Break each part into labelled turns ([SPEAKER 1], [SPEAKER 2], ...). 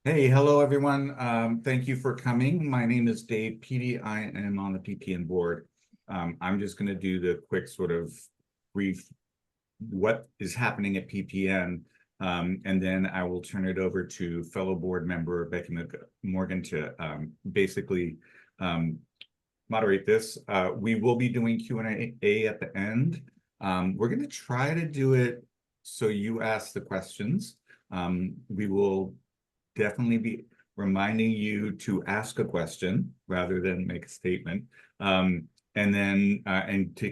[SPEAKER 1] Hey, hello everyone. Thank you for coming. My name is Dave Peaty. I am on the PPN board. I'm just going to do the quick sort of brief what is happening at PPN, and then I will turn it over to fellow board member Becky Morgan to basically um, moderate this. We will be doing Q&A at the end. We're going to try to do it so you ask the questions. We will definitely be reminding you to ask a question rather than make a statement. And then and to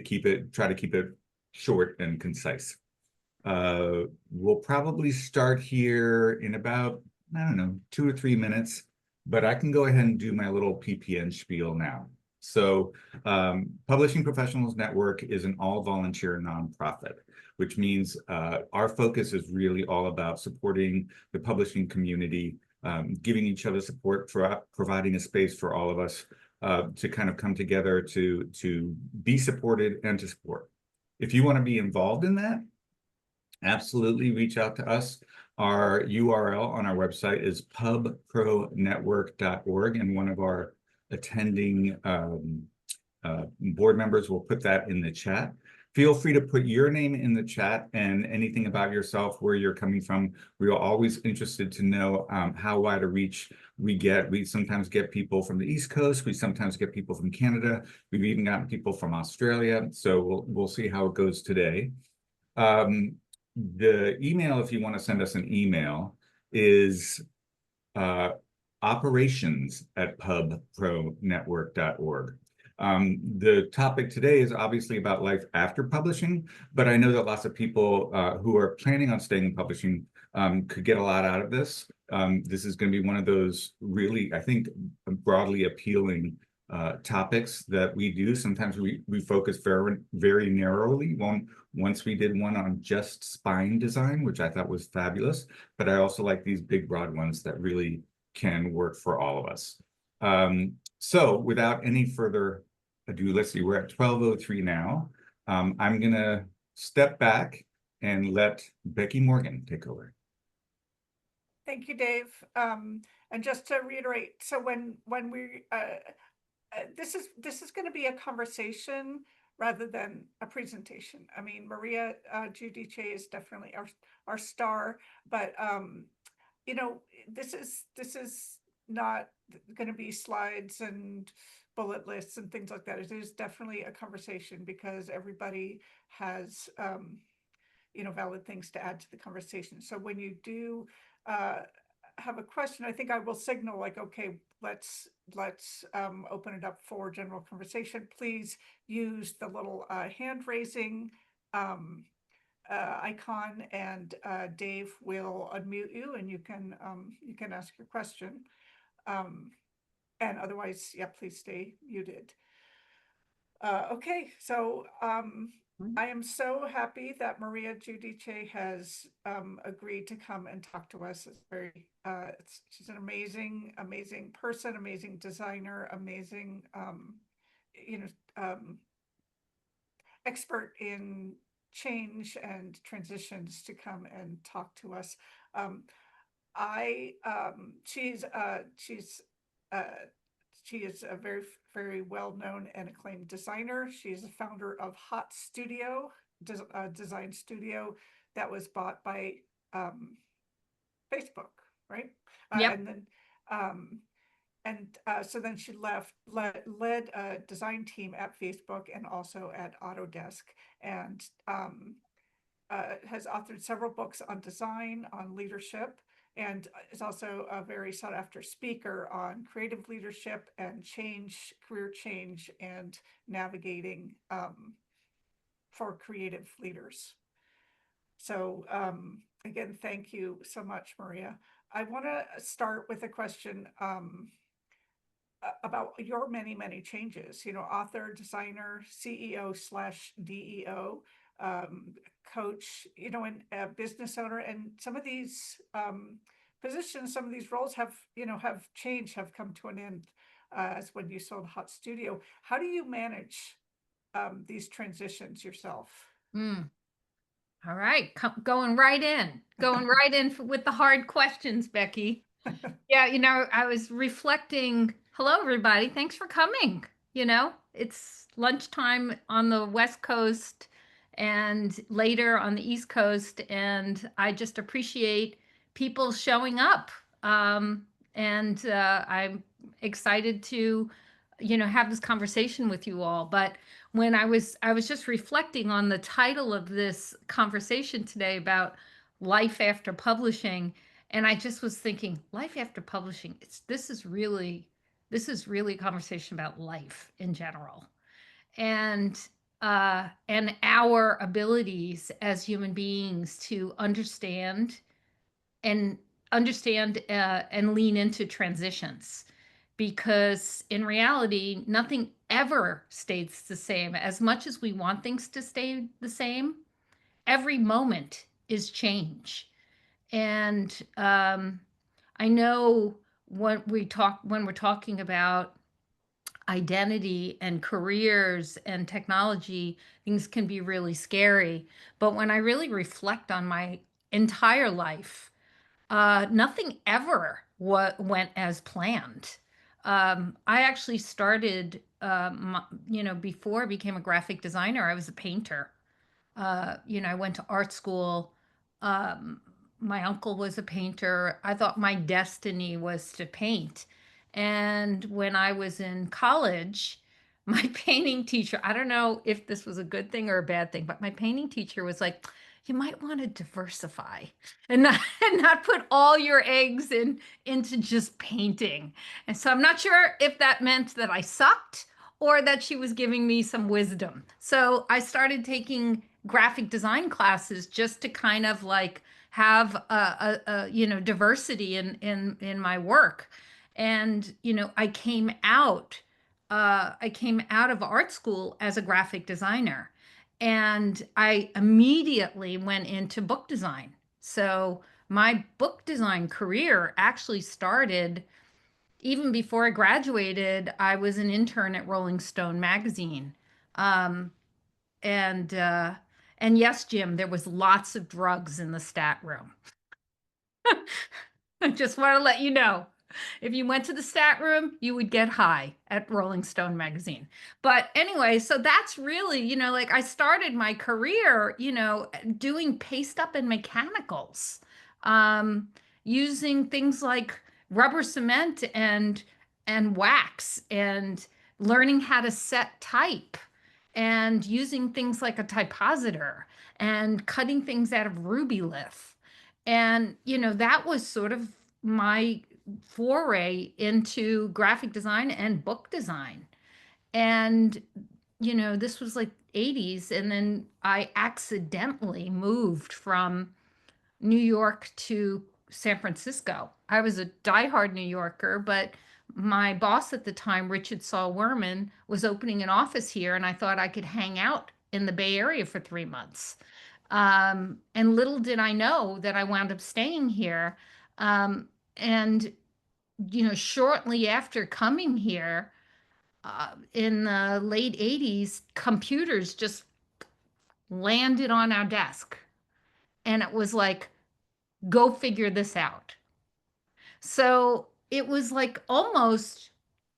[SPEAKER 1] try to keep it short and concise. We'll probably start here in about, I don't know, 2 or 3 minutes, but I can go ahead and do my little PPN spiel now. So Publishing Professionals Network is an all-volunteer nonprofit, which means our focus is really all about supporting the publishing community, giving each other support, for providing a space for all of us to kind of come together to be supported and to support. If you want to be involved in that, absolutely reach out to us. Our URL on our website is pubpronetwork.org, and one of our attending board members will put that in the chat. Feel free to put your name in the chat and anything about yourself, where you're coming from. We are always interested to know how wide a reach we get. We sometimes get people from the East Coast. We sometimes get people from Canada. We've even gotten people from Australia. So we'll see how it goes today. The email, if you want to send us an email, is operations@pubpronetwork.org. The topic today is obviously about life after publishing, but I know that lots of people who are planning on staying in publishing could get a lot out of this. This is going to be one of those really, I think, broadly appealing topics that we do. Sometimes we focus very narrowly. Once we did one on just spine design, which I thought was fabulous, but I also like these big broad ones that really can work for all of us. So without any further ado, let's see, we're at 12:03 now. I'm gonna step back and let Becky Morgan take over.
[SPEAKER 2] Thank you, Dave. And just to reiterate, so when we this is going to be a conversation rather than a presentation. I mean, Maria Giudice is definitely our star, but you know, this is not going to be slides and bullet lists and things like that. It is definitely a conversation because everybody has valid things to add to the conversation. So when you do have a question, I think I will signal like, okay, let's open it up for general conversation. Please use the little hand raising icon, and Dave will unmute you, and you can ask your question. And otherwise, yeah, please stay muted. Okay, so I am so happy that Maria Giudice has agreed to come and talk to us. She's an amazing person, amazing designer, amazing expert in change and transitions to come and talk to us. She is a very well-known and acclaimed designer. She's the founder of Hot Studio, design studio that was bought by Facebook, right?
[SPEAKER 3] Yep.
[SPEAKER 2] So then she led a design team at Facebook and also at Autodesk, and has authored several books on design, on leadership, and is also a very sought after speaker on creative leadership and change, career change, and navigating for creative leaders. So again, thank you so much, Maria. I want to start with a question about your many changes, author, designer, CEO/DEO, coach, and a business owner, and some of these positions, some of these roles have changed, have come to an end as when you sold Hot Studio. How do you manage these transitions yourself?
[SPEAKER 3] All right, going right in with the hard questions, Becky. Yeah, I was reflecting. Hello, everybody. Thanks for coming. It's lunchtime on the West Coast and later on the East Coast, and I just appreciate people showing up. And I'm excited to, have this conversation with you all. But when I was just reflecting on the title of this conversation today about life after publishing. And I just was thinking, life after publishing, this is really a conversation about life in general. And and our abilities as human beings to and and lean into transitions. Because in reality, nothing ever stays the same. As much as we want things to stay the same, every moment is change. And I know when we're talking about identity and careers and technology, things can be really scary. But when I really reflect on my entire life, nothing ever went as planned. I actually started, before I became a graphic designer, I was a painter. I went to art school. Um, my uncle was a painter. I thought my destiny was to paint. And when I was in college, my painting teacher, I don't know if this was a good thing or a bad thing, but my painting teacher was like, you might want to diversify and not and not put all your eggs into just painting. And so I'm not sure if that meant that I sucked or that she was giving me some wisdom. So I started taking graphic design classes just to kind of like have diversity in my work. And I came out of art school as a graphic designer, and I immediately went into book design. So my book design career actually started even before I graduated. I was an intern at Rolling Stone magazine. Um, and and yes, Jim, there was lots of drugs in the stat room. I just want to let you know. If you went to the stat room, you would get high at Rolling Stone magazine. But anyway, so that's really, like I started my career, doing paste up and mechanicals, um, using things like rubber cement and wax, and learning how to set type, and using things like a typositor, and cutting things out of rubylith. And, that was sort of my foray into graphic design and book design. And, this was like 80s. And then I accidentally moved from New York to San Francisco. I was a diehard New Yorker, but my boss at the time, Richard Saul Werman, was opening an office here, and I thought I could hang out in the Bay Area for 3 months. And little did I know that I wound up staying here. And, shortly after coming here, in the late 80s, computers just landed on our desk. And it was like, go figure this out. So it was like almost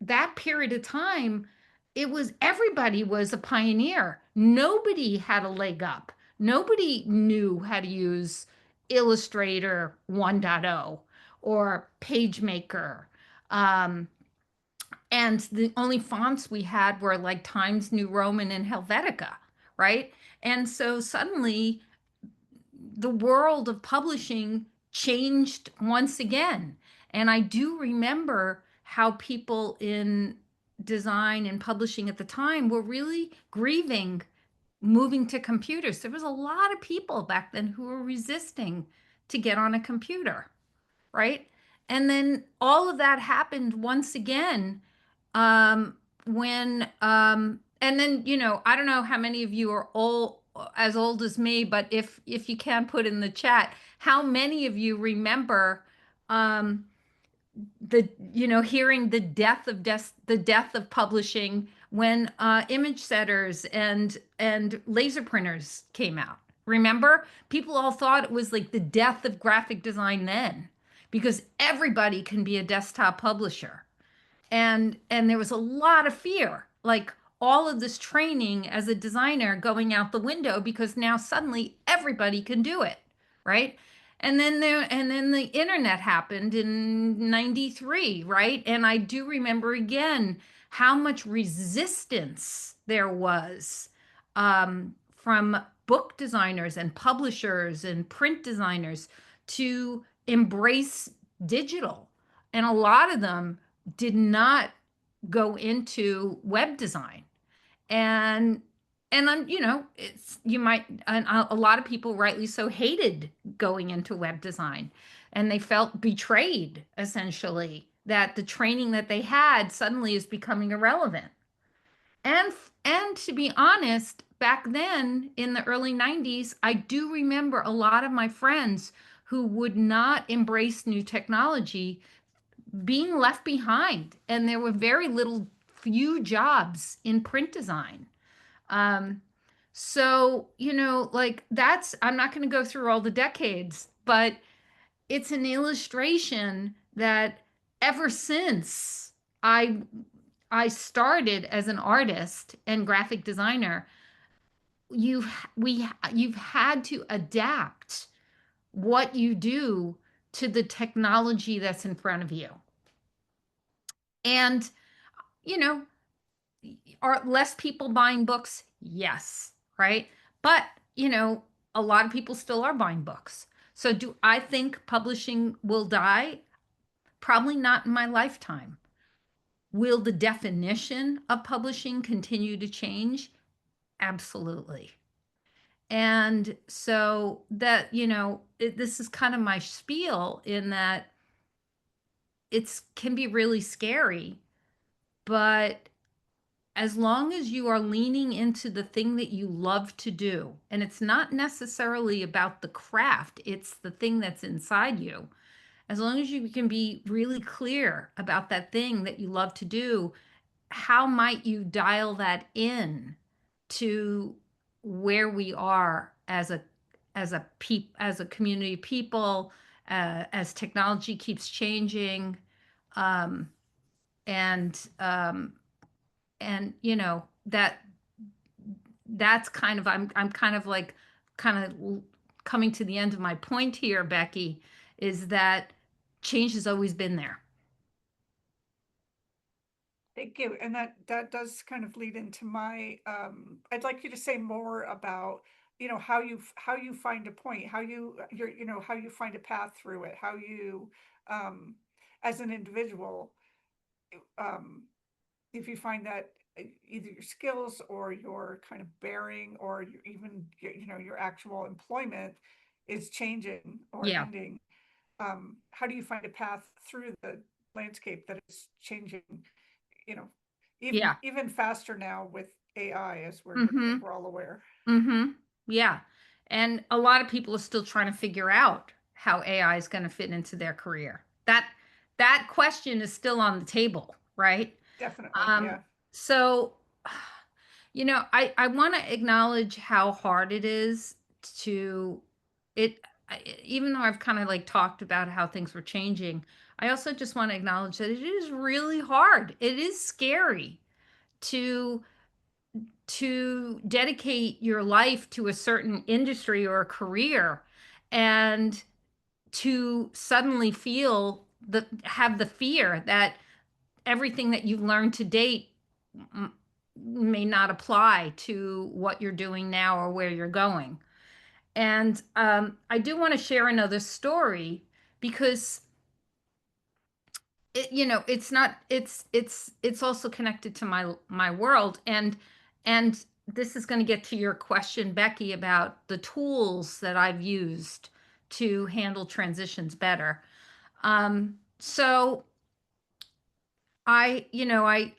[SPEAKER 3] that period of time, it was everybody was a pioneer. Nobody had a leg up. Nobody knew how to use Illustrator 1.0 or PageMaker. Um, and the only fonts we had were like Times New Roman and Helvetica, right? And so suddenly the world of publishing changed once again. And I do remember how people in design and publishing at the time were really grieving moving to computers. There was a lot of people back then who were resisting to get on a computer, right? And then all of that happened once again, and then, I don't know how many of you are as old as me, but if you can put in the chat, how many of you remember um, hearing the death of publishing when image setters and laser printers came out? Remember, people all thought it was like the death of graphic design then, because everybody can be a desktop publisher. And there was a lot of fear, like all of this training as a designer going out the window because now suddenly everybody can do it, right? And then the internet happened in 93, right? And I do remember again how much resistance there was from book designers and publishers and print designers to embrace digital. And a lot of them did not go into web design. And you know, it's you might and a lot of people rightly so hated going into web design, and they felt betrayed essentially that the training that they had suddenly is becoming irrelevant. And to be honest, back then in the early 90s, I do remember a lot of my friends who would not embrace new technology being left behind, and there were very little few jobs in print design. um, so you know, like that's, I'm not going to go through all the decades, but it's an illustration that ever since i I started as an artist and graphic designer, you've had to adapt what you do to the technology that's in front of you. And you know, are less people buying books? Yes, right? But, you know, a lot of people still are buying books. So do I think publishing will die? Probably not in my lifetime. Will the definition of publishing continue to change? Absolutely. And so that, you know, this is kind of my spiel in that it's can be really scary, but as long as you are leaning into the thing that you love to do, and it's not necessarily about the craft, it's the thing that's inside you. As long as you can be really clear about that thing that you love to do, how might you dial that in to where we are as a community of people, as technology keeps changing, um, and you know that's kind of, I'm kind of like kind of coming to the end of my point here, Becky, is that change has always been there.
[SPEAKER 2] Thank you. And that does kind of lead into my, I'd like you to say more about, you know, how you find a point, how you know, how you find a path through it, how you, as an individual, um, if you find that either your skills or your kind of bearing or even you know, your actual employment is changing or
[SPEAKER 3] Yeah.
[SPEAKER 2] ending, how do you find a path through the landscape that is changing, you know,
[SPEAKER 3] Yeah.
[SPEAKER 2] even faster now with AI, as I
[SPEAKER 3] Mm-hmm.
[SPEAKER 2] think we're all aware.
[SPEAKER 3] Mm-hmm. Yeah. And a lot of people are still trying to figure out how AI is going to fit into their career. That question is still on the table, right?
[SPEAKER 2] Definitely,
[SPEAKER 3] Um,
[SPEAKER 2] yeah.
[SPEAKER 3] so, you know, I want to acknowledge how hard it is to it, even though I've kind of like talked about how things were changing, I also just want to acknowledge that it is really hard. It is scary to dedicate your life to a certain industry or a career and to suddenly feel have the fear that everything that you've learned to date may not apply to what you're doing now or where you're going. And I do want to share another story because you know, it's not, it's also connected to my world. And this is going to get to your question, Becky, about the tools that I've used to handle transitions better. So you know,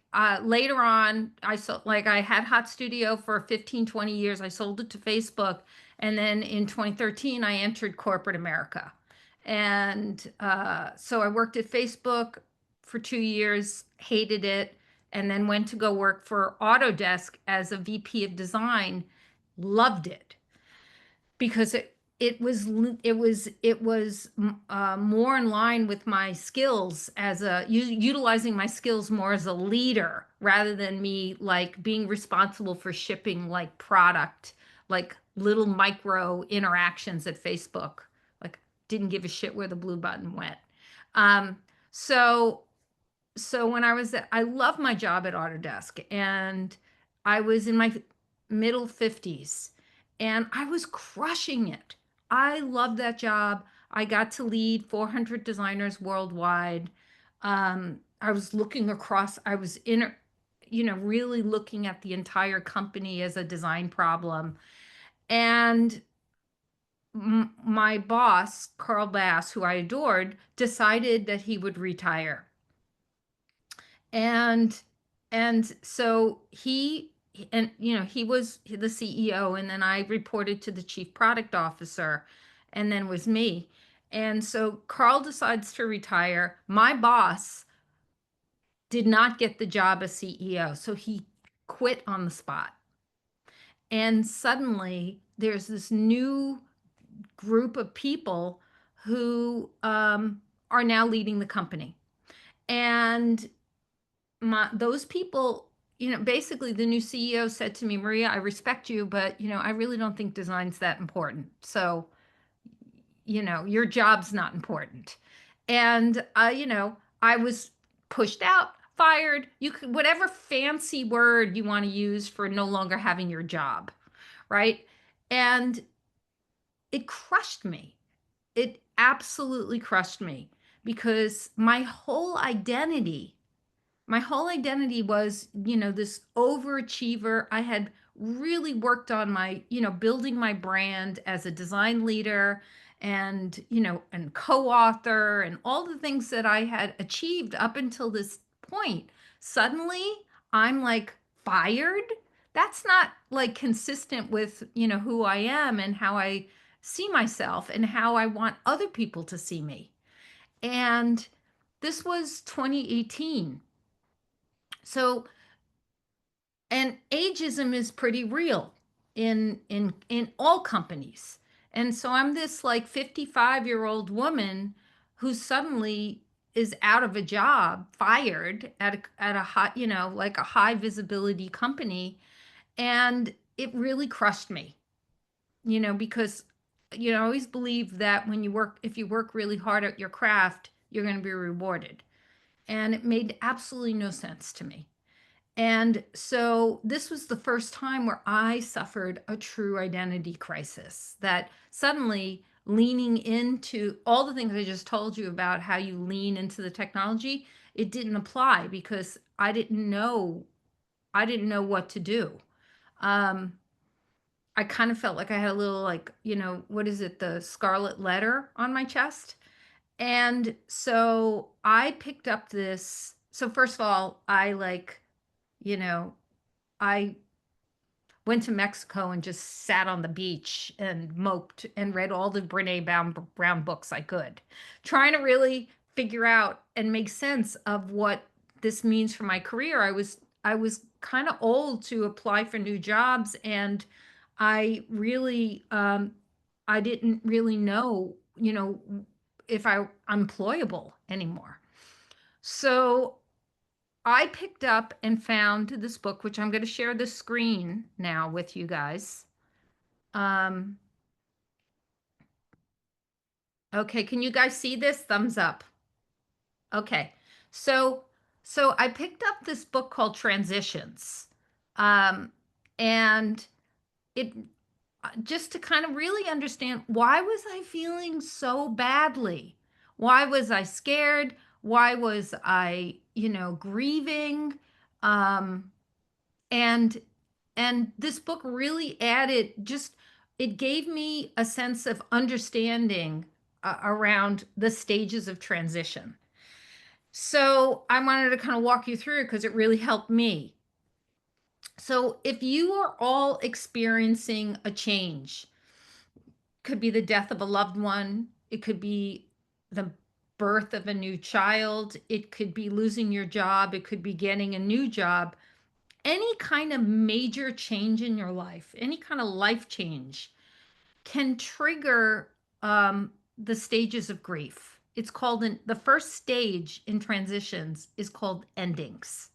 [SPEAKER 3] later on, I sold, like I had Hot Studio for 15, 20 years. I sold it to Facebook. And then in 2013, I entered corporate America. And so I worked at Facebook for 2 years, hated it, and then went to go work for Autodesk as a VP of design. Loved it because more in line with my skills as utilizing my skills more as a leader rather than me like being responsible for shipping like product, like little micro interactions at Facebook. Like didn't give a shit where the blue button went. Um, so when I love my job at Autodesk, and I was in my middle 50s and I was crushing it. I loved that job. I got to lead 400 designers worldwide. I was looking across, I was in, really looking at the entire company as a design problem. And my boss, Carl Bass, who I adored, decided that he would retire. And so he was the CEO, and then I reported to the chief product officer, and then was me. And so Carl decides to retire. My boss did not get the job as CEO, so he quit on the spot. And suddenly there's this new group of people who are now leading the company. And those people, basically the new CEO said to me, Maria, I respect you, but I really don't think design's that important. So, your job's not important. And I was pushed out, fired, you could, whatever fancy word you want to use for no longer having your job, right? And it crushed me. It absolutely crushed me because my whole identity was, this overachiever. I had really worked on building my brand as a design leader and, and co-author and all the things that I had achieved up until this point. Suddenly, I'm like fired. That's not like consistent with, who I am and how I see myself and how I want other people to see me. And this was 2018. So, and ageism is pretty real in all companies. And so I'm this like 55-year-old woman who suddenly is out of a job, fired at a high, like a high visibility company, and it really crushed me. Because I always believe that if you work really hard at your craft, you're going to be rewarded. And it made absolutely no sense to me. And so this was the first time where I suffered a true identity crisis, that suddenly leaning into all the things I just told you about how you lean into the technology, it didn't apply because I didn't know what to do. I kind of felt like I had a little, like, what is it, the scarlet letter on my chest. And so I picked up this. So first of all, you know, I went to Mexico and just sat on the beach and moped and read all the Brene Brown books I could, trying to really figure out and make sense of what this means for my career. I was kind of old to apply for new jobs, and I really I didn't really know, if I'm employable anymore. So I picked up and found this book, which I'm going to share the screen now with you guys. Um, okay, can you guys see this? Thumbs up. Okay, so I picked up this book called Transitions, um, and it just to kind of really understand, why was I feeling so badly? Why was I scared? Why was I, grieving? Um, and this book really added, just it gave me a sense of understanding around the stages of transition. So I wanted to kind of walk you through it because it really helped me. So if you are all experiencing a change, could be the death of a loved one, it could be the birth of a new child, it could be losing your job, it could be getting a new job, any kind of major change in your life, any kind of life change, can trigger the stages of grief. It's called the first stage in transitions is called endings.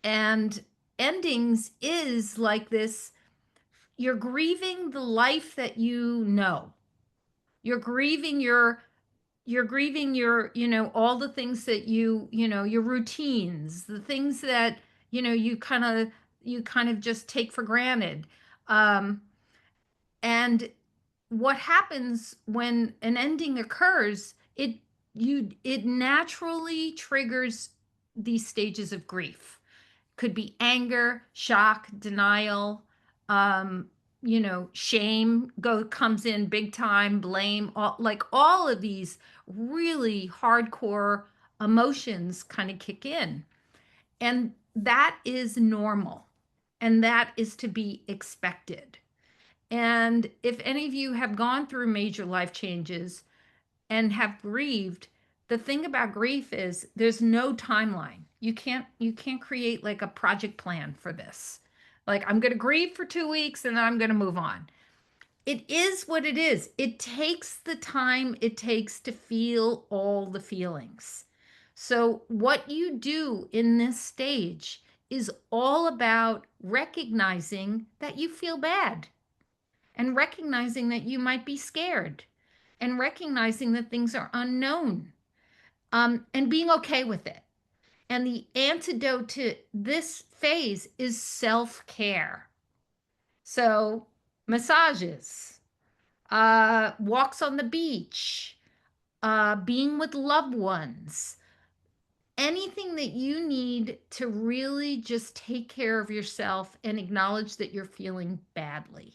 [SPEAKER 3] And endings is like this, you're grieving the life that you know. You're grieving your, all the things that your routines, the things that, you kind of just take for granted. Um, and what happens when an ending occurs, it naturally triggers these stages of grief. Could be anger, shock, denial, um, shame comes in big time, blame, all of these really hardcore emotions kind of kick in. And that is normal. And that is to be expected. And if any of you have gone through major life changes and have grieved, the thing about grief is there's no timeline. You can't create like a project plan for this. Like I'm going to grieve for 2 weeks and then I'm going to move on. It is what it is. It takes the time it takes to feel all the feelings. So what you do in this stage is all about recognizing that you feel bad and recognizing that you might be scared and recognizing that things are unknown, and being okay with it. And the antidote to this phase is self care. So, massages, walks on the beach, being with loved ones, anything that you need to really just take care of yourself and acknowledge that you're feeling badly.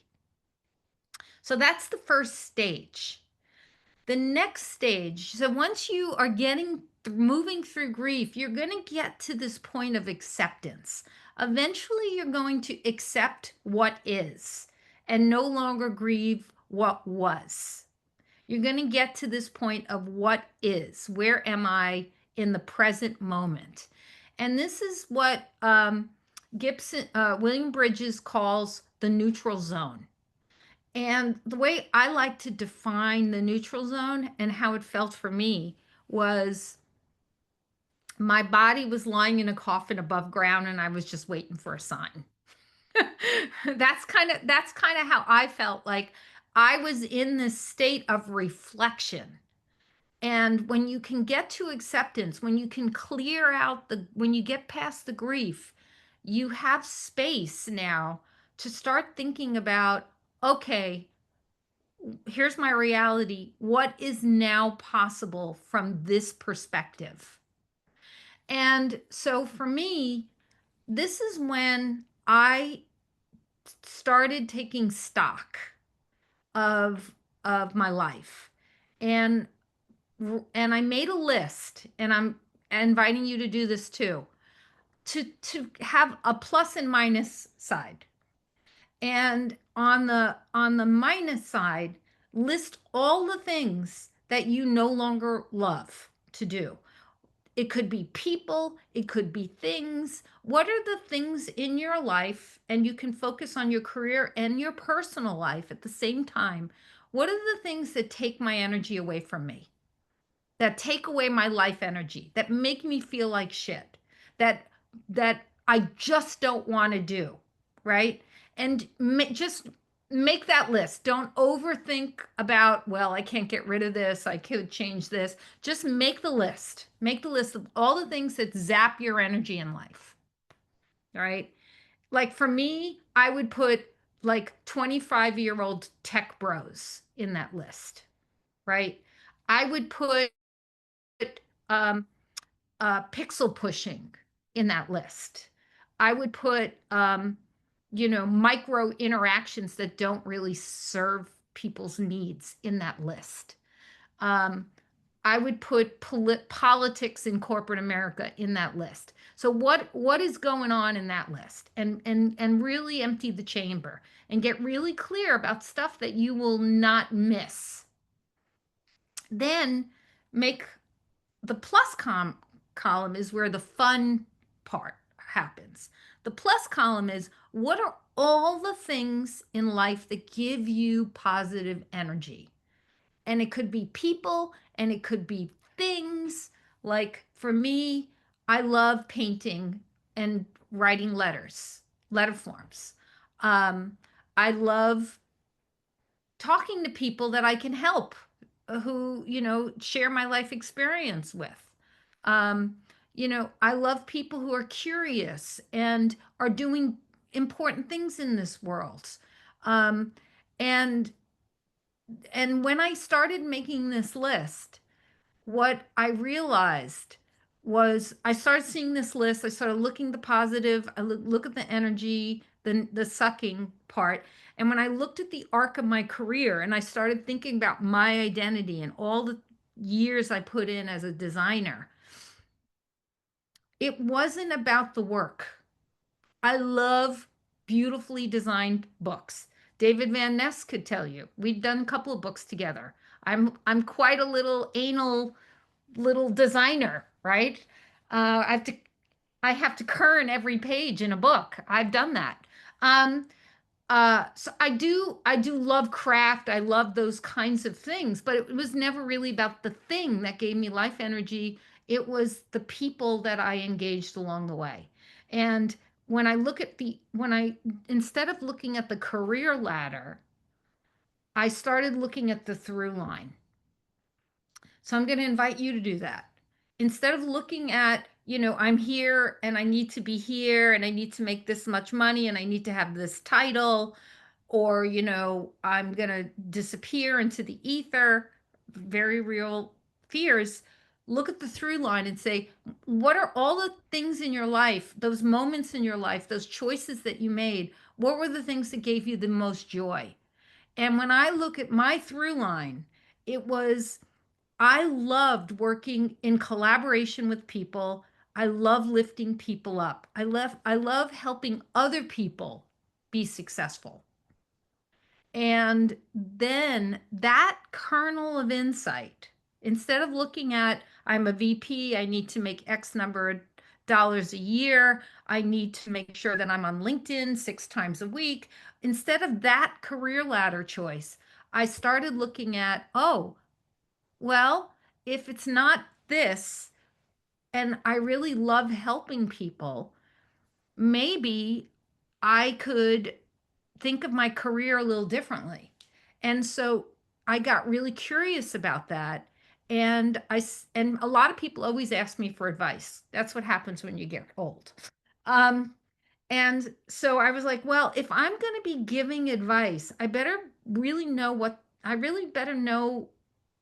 [SPEAKER 3] So, that's the first stage. The next stage, so once you are moving through grief, you're going to get to this point of acceptance. Eventually, you're going to accept what is and no longer grieve what was. You're going to get to this point of what is. Where am I in the present moment? And this is what William Bridges calls the neutral zone. And the way I like to define the neutral zone and how it felt for me was my body was lying in a coffin above ground and I was just waiting for a sign. That's kind of how I felt. Like I was in this state of reflection. And when you can get to acceptance, when you can clear out when you get past the grief, you have space now to start thinking about, okay, here's my reality. What is now possible from this perspective? And so for me, this is when I started taking stock of my life. And I made a list, and I'm inviting you to do this too, to have a plus and minus side. And on the minus side, list all the things that you no longer love to do. It could be people, it could be things. What are the things in your life? And you can focus on your career and your personal life at the same time. What are the things that take my energy away from me? That take away my life energy, that make me feel like shit, that I just don't want to do, right? And just make that list. Don't overthink about, well, I can't get rid of this, I could change this. Just make the list. Make the list of all the things that zap your energy in life. All right? Like for me, I would put like 25-year-old tech bros in that list, right? I would put um, pixel pushing in that list. I would put, micro interactions that don't really serve people's needs in that list. Um, I would put politics in corporate America in that list. So what is going on in that list? And really empty the chamber and get really clear about stuff that you will not miss. Then make the plus column is where the fun part happens. The plus column is what are all the things in life that give you positive energy. And it could be people and it could be things. Like for me, I love painting and writing letters, letter forms. Um, I love talking to people that I can help, who, share my life experience with. Um, I love people who are curious and are doing important things in this world. Um, and and when I started making this list, what I realized was I started seeing this list. I started looking the positive. I look at the energy, the sucking part. And when I looked at the arc of my career and I started thinking about my identity and all the years I put in as a designer, it wasn't about the work. I love beautifully designed books. David Van Ness could tell you. We've done a couple of books together. I'm quite a little anal little designer, right? I have to kern every page in a book. I've done that. Um, so I do love craft. I love those kinds of things, but it was never really about the thing that gave me life energy. It was the people that I engaged along the way. And when I look at when I, instead of looking at the career ladder, I started looking at the through line. So I'm going to invite you to do that. Instead of looking at, I'm here and I need to be here and I need to make this much money and I need to have this title, or, I'm going to disappear into the ether, very real fears. Look at the through line and say, what are all the things in your life, those moments in your life, those choices that you made? What were the things that gave you the most joy? And when I look at my through line, it was I loved working in collaboration with people. I love lifting people up. I love helping other people be successful. And then that kernel of insight, instead of looking at I'm a VP, I need to make X number of dollars a year, I need to make sure that I'm on LinkedIn 6 times a week. Instead of that career ladder choice, I started looking at, oh, well, if it's not this, and I really love helping people, maybe I could think of my career a little differently. And so I got really curious about that. And a lot of people always ask me for advice. That's what happens when you get old. Um, and so I was like, well, if I'm going to be giving advice, I really better know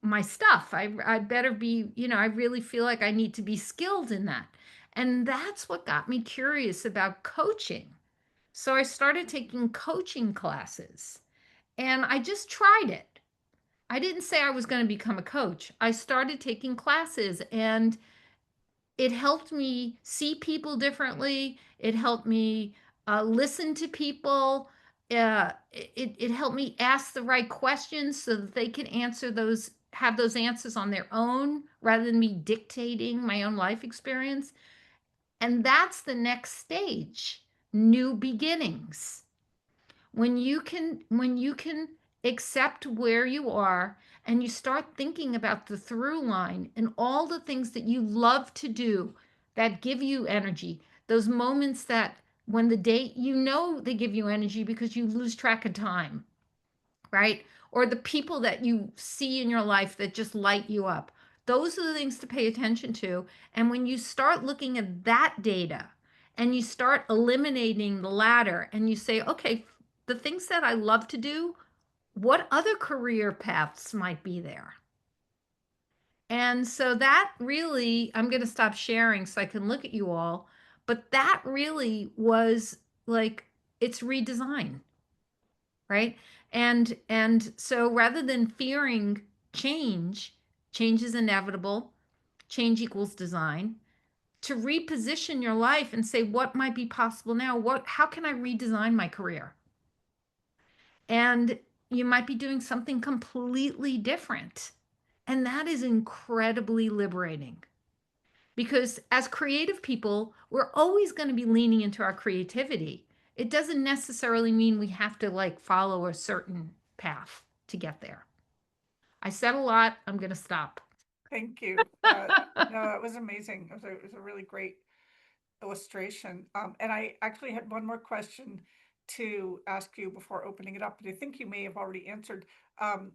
[SPEAKER 3] my stuff. I better be, I really feel like I need to be skilled in that. And that's what got me curious about coaching. So I started taking coaching classes and I just tried it. I didn't say I was going to become a coach. I started taking classes and it helped me see people differently. It helped me listen to people. It helped me ask the right questions so that they can have those answers on their own rather than me dictating my own life experience. And that's the next stage, new beginnings. When you can accept where you are and you start thinking about the through line and all the things that you love to do that give you energy, those moments that when the day, they give you energy because you lose track of time, right? Or the people that you see in your life that just light you up. Those are the things to pay attention to. And when you start looking at that data and you start eliminating the ladder and you say, okay, the things that I love to do, what other career paths might be there? And so that really, I'm going to stop sharing so I can look at you all. But that really was like, it's redesign, right? And so rather than fearing change, change is inevitable, change equals design, to reposition your life and say what might be possible now, how can I redesign my career? And you might be doing something completely different. And that is incredibly liberating because as creative people, we're always going to be leaning into our creativity. it doesn't necessarily mean we have to like follow a certain path to get there. I said a lot. I'm going to stop.
[SPEAKER 2] Thank you. No, that was amazing. It was a really great illustration. And I actually had one more question to ask you before opening it up, but I think you may have already answered. Um,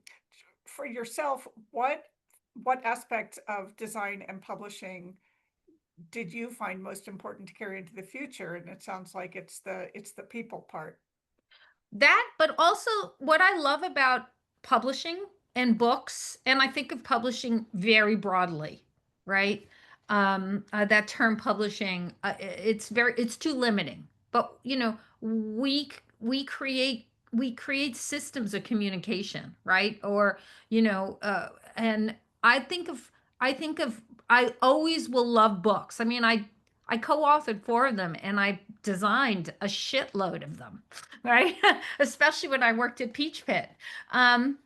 [SPEAKER 2] for yourself, what aspect of design and publishing did you find most important to carry into the future? And it sounds like it's the people part.
[SPEAKER 3] That, but also what I love about publishing and books, and I think of publishing very broadly, right? That term publishing, it's too limiting. But we create systems of communication, right? Or and I think of I think of I always will love books. I mean, I co-authored 4 of them, and I designed a shitload of them, right? Especially when I worked at Peach Pit. Um,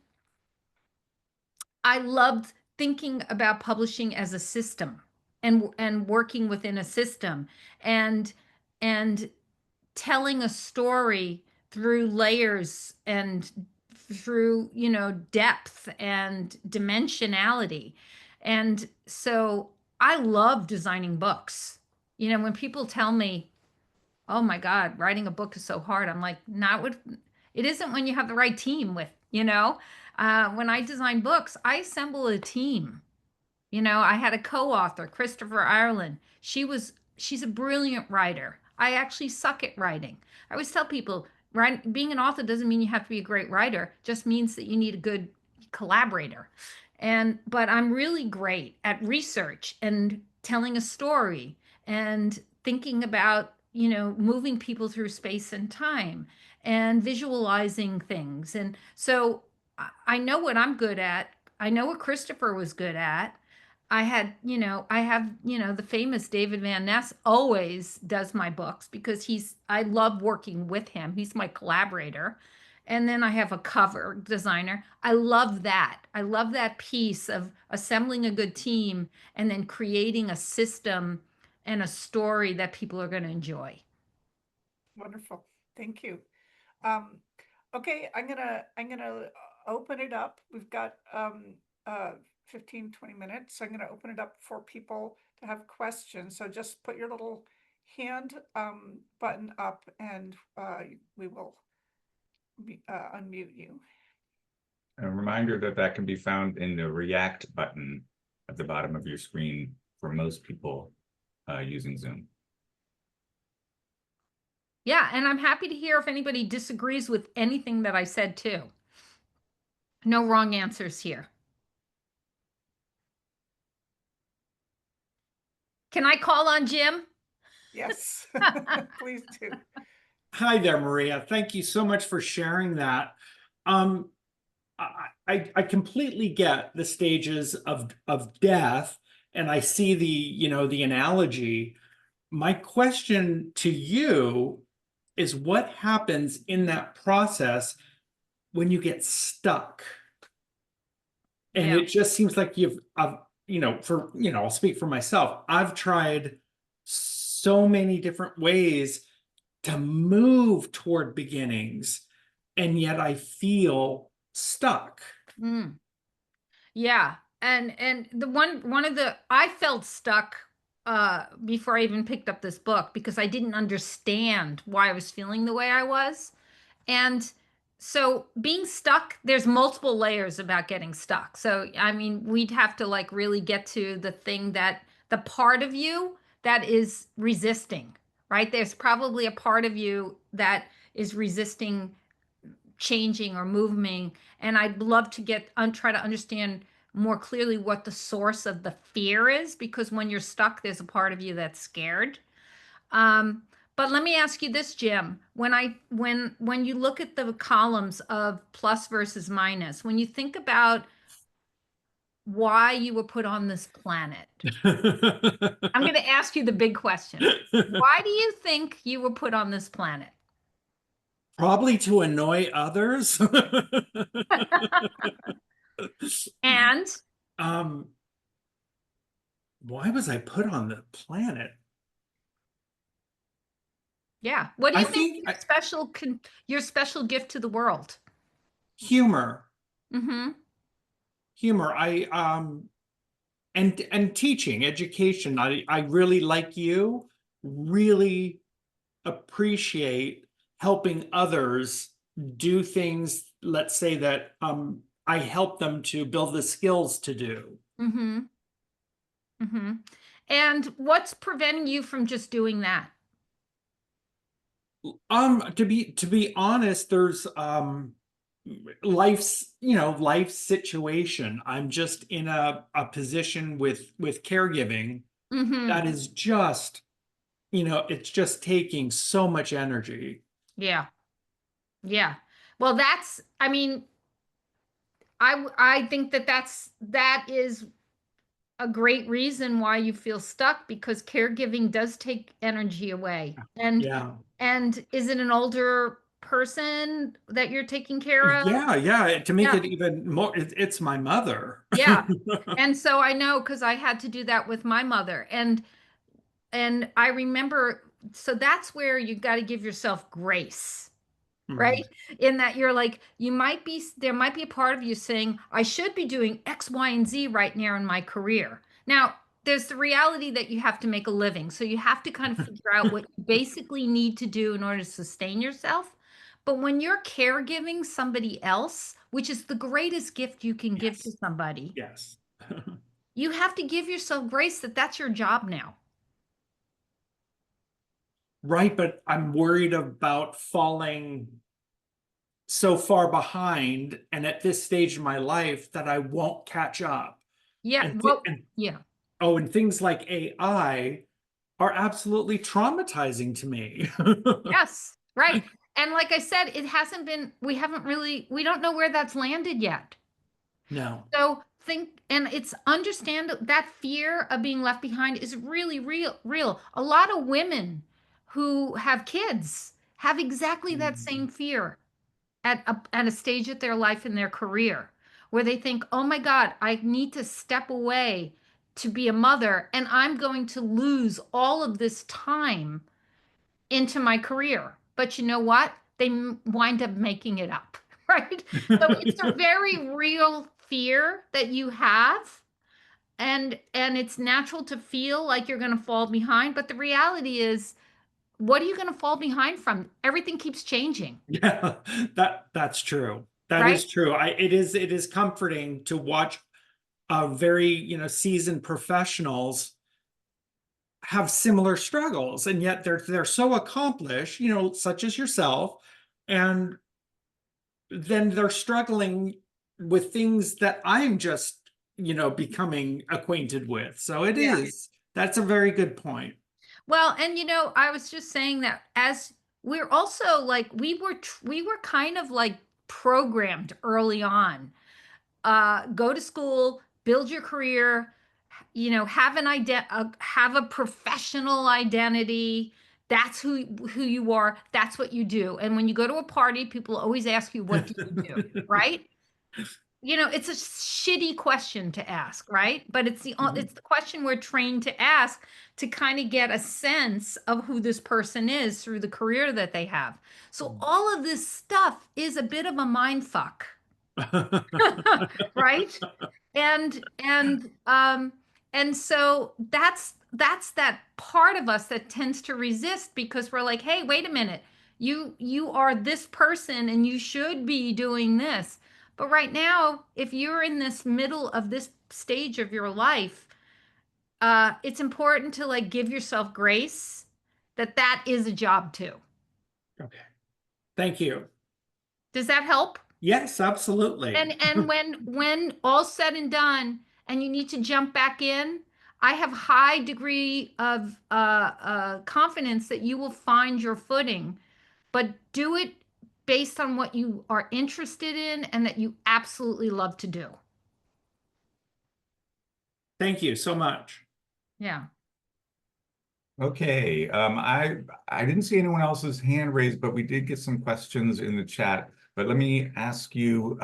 [SPEAKER 3] I loved thinking about publishing as a system and working within a system and and telling a story through layers and through, depth and dimensionality. And so I love designing books. When people tell me, oh my God, writing a book is so hard. I'm like, not with, it isn't when you have the right team when I design books, I assemble a team. I had a co-author, Christopher Ireland. She's a brilliant writer. I actually suck at writing. I always tell people, being an author doesn't mean you have to be a great writer, just means that you need a good collaborator. But I'm really great at research and telling a story and thinking about, moving people through space and time and visualizing things. And so I know what I'm good at. I know what Christopher was good at. I have, the famous David Van Ness always does my books because I love working with him. He's my collaborator. And then I have a cover designer. I love that. I love that piece of assembling a good team and then creating a system and a story that people are going to enjoy.
[SPEAKER 2] Wonderful. Thank you. Um, okay, I'm gonna open it up. We've got 15, 20 minutes. So I'm gonna open it up for people to have questions. So just put your little hand button up and we will unmute you.
[SPEAKER 1] A reminder that can be found in the react button at the bottom of your screen for most people using Zoom.
[SPEAKER 3] Yeah, and I'm happy to hear if anybody disagrees with anything that I said too. No wrong answers here. Can I call on Jim?
[SPEAKER 2] Yes, please do.
[SPEAKER 4] Hi there, Maria. Thank you so much for sharing that. I completely get the stages of death, and I see the analogy. My question to you is, what happens in that process when you get stuck? And
[SPEAKER 3] Yeah.
[SPEAKER 4] it just seems like I'll speak for myself. I've tried so many different ways to move toward beginnings, and yet I feel stuck.
[SPEAKER 3] Mm. Yeah. And the one of the I felt stuck before I even picked up this book because I didn't understand why I was feeling the way I was. And so being stuck, there's multiple layers about getting stuck. So I mean, we'd have to like really get to the part of you that is resisting, right? There's probably a part of you that is resisting changing or moving. And I'd love to try to understand more clearly what the source of the fear is, because when you're stuck, there's a part of you that's scared. Um, but let me ask you this, Jim. When you look at the columns of plus versus minus, when you think about why you were put on this planet, I'm going to ask you the big question. Why do you think you were put on this planet?
[SPEAKER 4] Probably to annoy others.
[SPEAKER 3] And
[SPEAKER 4] Why was I put on the planet?
[SPEAKER 3] Yeah. What do
[SPEAKER 4] I
[SPEAKER 3] you think
[SPEAKER 4] think
[SPEAKER 3] your special gift to the world?
[SPEAKER 4] humor,
[SPEAKER 3] Mm-hmm.
[SPEAKER 4] humor. And teaching, education. I really, like you, really appreciate helping others do things, let's say that I help them to build the skills to do.
[SPEAKER 3] Mm-hmm. Mm-hmm. And what's preventing you from just doing that?
[SPEAKER 4] To be honest, there's life situation. I'm just in a position with caregiving
[SPEAKER 3] Mm-hmm.
[SPEAKER 4] that is just, it's just taking so much energy.
[SPEAKER 3] Yeah. Yeah. Well, I mean, I think that is a great reason why you feel stuck, because caregiving does take energy away.
[SPEAKER 4] Yeah.
[SPEAKER 3] And is it an older person that you're taking care of?
[SPEAKER 4] Yeah. To make
[SPEAKER 3] Yeah.
[SPEAKER 4] it even more, it's my mother.
[SPEAKER 3] Yeah. And so I know, because I had to do that with my mother. And I remember, so that's where you got to give yourself grace,
[SPEAKER 4] Mm.
[SPEAKER 3] right? In that you're like, there might be a part of you saying, I should be doing X, Y, and Z right now in my career. Now, there's the reality that you have to make a living. So you have to kind of figure out what you basically need to do in order to sustain yourself. But when you're caregiving somebody else, which is the greatest gift you can give to
[SPEAKER 4] Yes.
[SPEAKER 3] somebody,
[SPEAKER 4] Yes.
[SPEAKER 3] you have to give yourself grace that that's your job now.
[SPEAKER 4] Right, but I'm worried about falling so far behind and at this stage of my life that I won't catch up.
[SPEAKER 3] Yeah.
[SPEAKER 4] And,
[SPEAKER 3] Well, yeah.
[SPEAKER 4] and things like AI are absolutely traumatizing to me.
[SPEAKER 3] Yes, right. And like I said, we don't know where that's landed yet.
[SPEAKER 4] No.
[SPEAKER 3] So and it's understand that fear of being left behind is really real. A lot of women who have kids have exactly that same fear at a stage of their life in their career, where they think, oh my God, I need to step away to be a mother, and I'm going to lose all of this time into my career. But you know what? They wind up making it up, right? So it's a very real fear that you have. And it's natural to feel like you're going to fall behind, but the reality is, what are you going to fall behind from? Everything keeps changing,
[SPEAKER 4] Yeah, that's true. That
[SPEAKER 3] right?
[SPEAKER 4] is true. It is comforting to watch very, seasoned professionals have similar struggles, and yet they're so accomplished, such as yourself, and then they're struggling with things that I'm just, becoming acquainted with. So
[SPEAKER 3] Yeah.
[SPEAKER 4] that's a very good point.
[SPEAKER 3] Well, and I was just saying that, as we're also like, we were kind of like programmed early on. Go to school, build your career, have a professional identity. That's who you are. That's what you do. And when you go to a party, people always ask you, what do you do? Right? It's a shitty question to ask, right? But it's the question we're trained to ask, to kind of get a sense of who this person is through the career that they have. So all of this stuff is a bit of a mind fuck, right? And so that's that part of us that tends to resist, because we're like, hey, wait a minute, you are this person and you should be doing this. But right now, if you're in this middle of this stage of your life, it's important to like give yourself grace that that is a job too.
[SPEAKER 4] Okay. Thank you.
[SPEAKER 3] Does that help?
[SPEAKER 4] Yes, absolutely.
[SPEAKER 3] And when all's said and done, and you need to jump back in, I have high degree of confidence that you will find your footing, but do it based on what you are interested in and that you absolutely love to do.
[SPEAKER 4] Thank you so much.
[SPEAKER 3] Yeah.
[SPEAKER 1] Okay, I didn't see anyone else's hand raised, but we did get some questions in the chat. But let me ask you,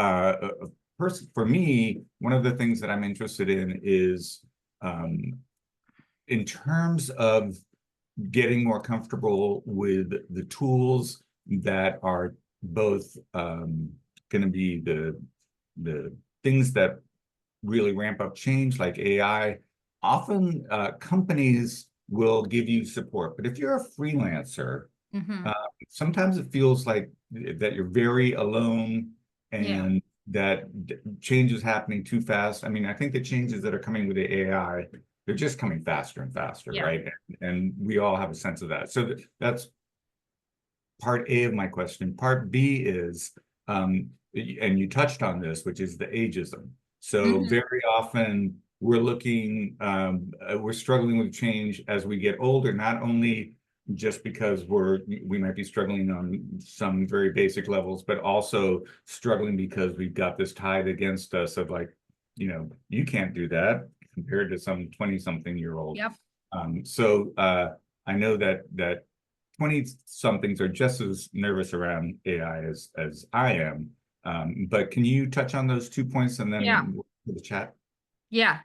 [SPEAKER 1] first, for me, one of the things that I'm interested in is in terms of getting more comfortable with the tools that are both going to be the things that really ramp up change, like AI. Often companies will give you support, but if you're a freelancer,
[SPEAKER 3] Mhm.
[SPEAKER 1] sometimes it feels like that you're very alone
[SPEAKER 3] Yeah.
[SPEAKER 1] and that change is happening too fast. I mean, I think the changes that are coming with the AI, they're just coming faster and faster,
[SPEAKER 3] Yeah.
[SPEAKER 1] right? And we all have a sense of that. So that's part A of my question. Part B is, and you touched on this, which is the ageism. So
[SPEAKER 3] Mhm.
[SPEAKER 1] very often we're we're struggling with change as we get older, not only just because we might be struggling on some very basic levels, but also struggling because we've got this tide against us of like, you can't do that compared to some 20-something-year-old.
[SPEAKER 3] Yep.
[SPEAKER 1] I know that 20-somethings are just as nervous around AI as I am. But can you touch on those 2 points and
[SPEAKER 3] Yeah.
[SPEAKER 1] then for the chat?
[SPEAKER 3] Yeah.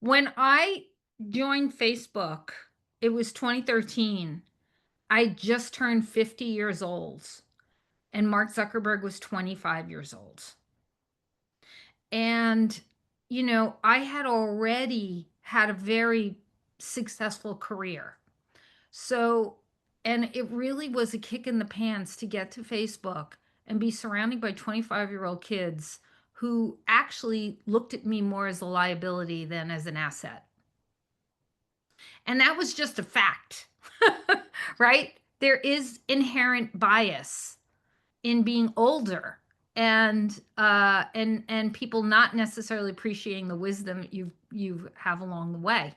[SPEAKER 3] When I joined Facebook, it was 2013. I just turned 50 years old, and Mark Zuckerberg was 25 years old. And, I had already had a very successful career. So, and it really was a kick in the pants to get to Facebook and be surrounded by 25-year-old kids who actually looked at me more as a liability than as an asset. And that was just a fact, right? There is inherent bias in being older and people not necessarily appreciating the wisdom you have along the way.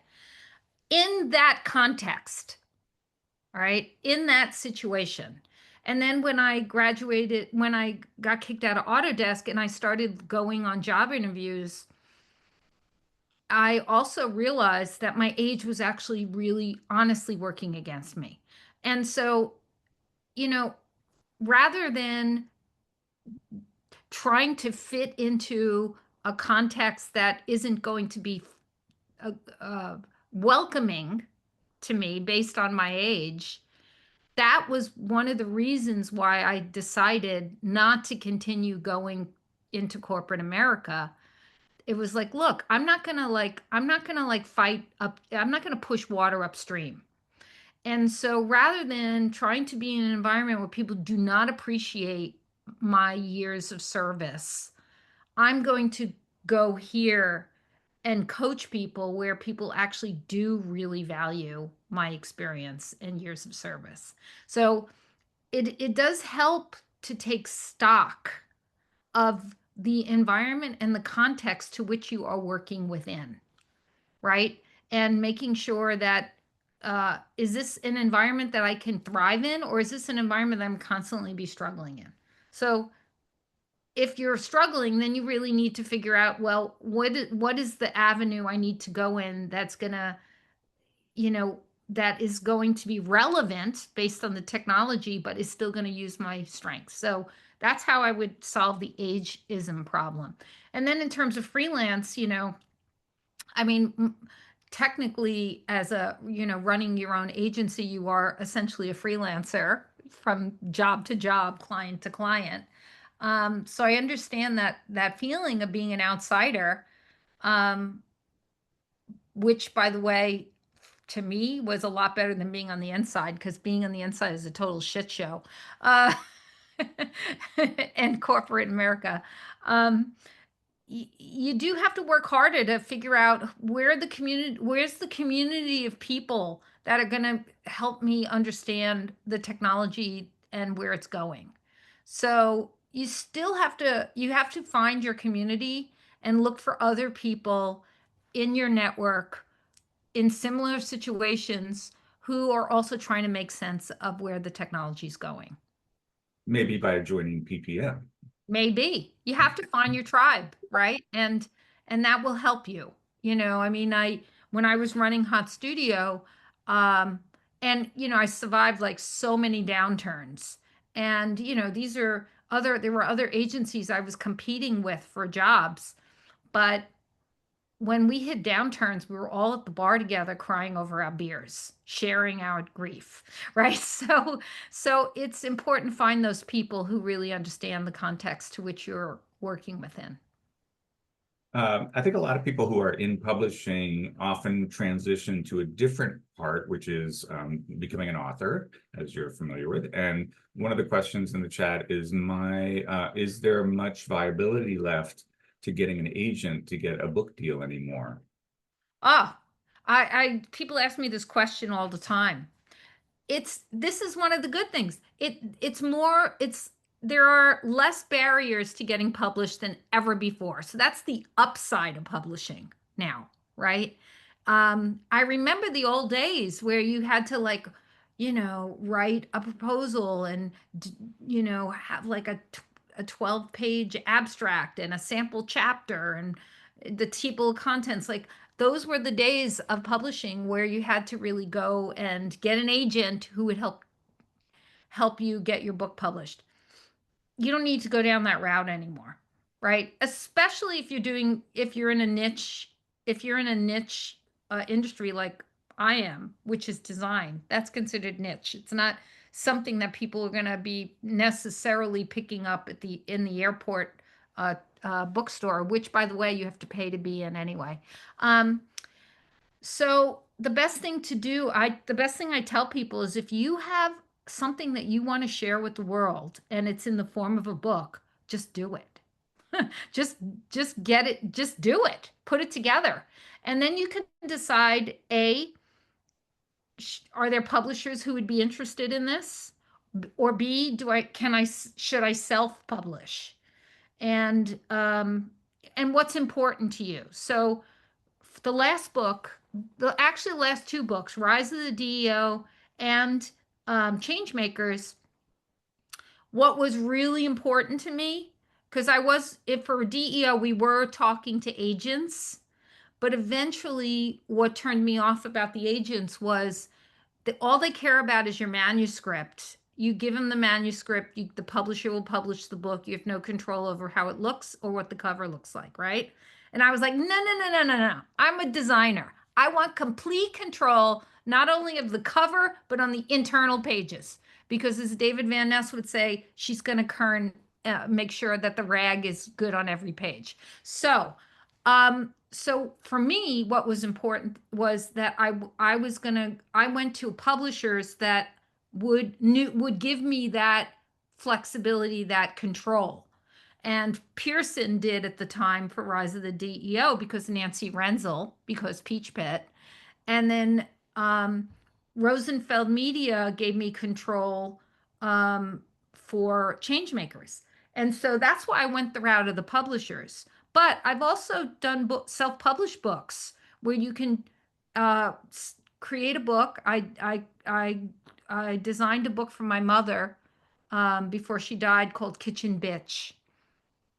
[SPEAKER 3] In that context, all right, in that situation. And then when I graduated, when I got kicked out of Autodesk and I started going on job interviews, I also realized that my age was actually really honestly working against me. And so, you know, rather than trying to fit into a context that isn't going to be uh, uh, welcoming to me based on my age, that was one of the reasons why I decided not to continue going into corporate America. It was like, look, I'm not gonna like fight up, I'm not gonna push water upstream. And so rather than trying to be in an environment where people do not appreciate my years of service, I'm going to go here and coach people where people actually do really value my experience and years of service. So it does help to take stock of the environment and the context to which you are working within, right? And making sure that is this an environment that I can thrive in, or is this an environment that I'm constantly be struggling in? So if you're struggling, then you really need to figure out, well, what is the avenue I need to go in that's gonna, you know, that is going to be relevant based on the technology, but is still going to use my strengths. So that's how I would solve the ageism problem. And then in terms of freelance, I mean, technically, as a, running your own agency, you are essentially a freelancer from job to job, client to client. So I understand that feeling of being an outsider, um, which, by the way, to me was a lot better than being on the inside, because being on the inside is a total shit show. Uh, and corporate America. Um, you do have to work harder to figure out where's the community of people that are going to help me understand the technology and where it's going. So you have to find your community and look for other people in your network in similar situations who are also trying to make sense of where the technology is going.
[SPEAKER 1] Maybe by joining PPM.
[SPEAKER 3] Maybe you have to find your tribe, right? And that will help you. I mean, when I was running Hot Studio, um, and I survived like so many downturns. And there were other agencies I was competing with for jobs, but when we hit downturns, we were all at the bar together crying over our beers, sharing our grief, right? So it's important to find those people who really understand the context to which you're working within.
[SPEAKER 1] I think a lot of people who are in publishing often transition to a different part, which is becoming an author, as you're familiar with. And one of the questions in the chat is is there much viability left to getting an agent to get a book deal anymore?
[SPEAKER 3] Ah, people ask me this question all the time. This is one of the good things. There are less barriers to getting published than ever before. So that's the upside of publishing now, right? I remember the old days where you had to write a proposal and have like a 12-page abstract and a sample chapter and the table of contents. Like those were the days of publishing where you had to really go and get an agent who would help you get your book published. You don't need to go down that route anymore, right? Especially if you're in a niche, industry like I am, which is design. That's considered niche. It's not something that people are going to be necessarily picking up in the airport bookstore, which, by the way, you have to pay to be in anyway. So the best thing I tell people is if you have something that you want to share with the world and it's in the form of a book, just do it. just get it, just do it. Put it together. And then you can decide are there publishers who would be interested in this? Or B, should I self-publish? And what's important to you. So the last book, actually last two books, Rise of the DEO and Changemakers, what was really important to me, because if for DEO, we were talking to agents, but eventually what turned me off about the agents was that all they care about is your manuscript. You give them the manuscript, the publisher will publish the book. You have no control over how it looks or what the cover looks like, right? And I was like, no, no, no, no, no, no. I'm a designer. I want complete control, not only of the cover, but on the internal pages. Because as David Van Ness would say, she's going to make sure that the rag is good on every page. So for me, what was important was that I went to publishers that would give me that flexibility, that control. And Pearson did at the time for Rise of the DEO because Nancy Renzel, because Peach Pit. And then Rosenfeld Media gave me control for Changemakers. And so that's why I went the route of the publishers. But I've also done self-published books where you can create a book. I designed a book for my mother before she died called Kitchen Bitch.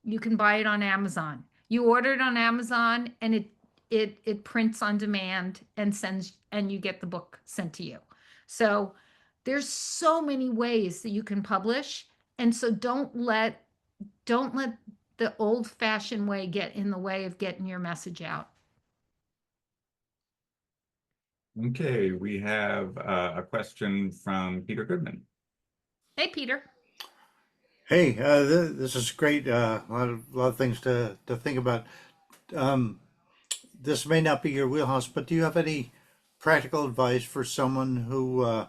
[SPEAKER 3] You can buy it on Amazon. You order it on Amazon and it prints on demand and you get the book sent to you. So there's so many ways that you can publish. And so don't let the old-fashioned way get in the way of getting your message out.
[SPEAKER 1] Okay, we have a question from Peter Goodman.
[SPEAKER 3] Hey, Peter.
[SPEAKER 5] Hey, this is great. A lot of things to think about. This may not be your wheelhouse, but do you have any practical advice for someone who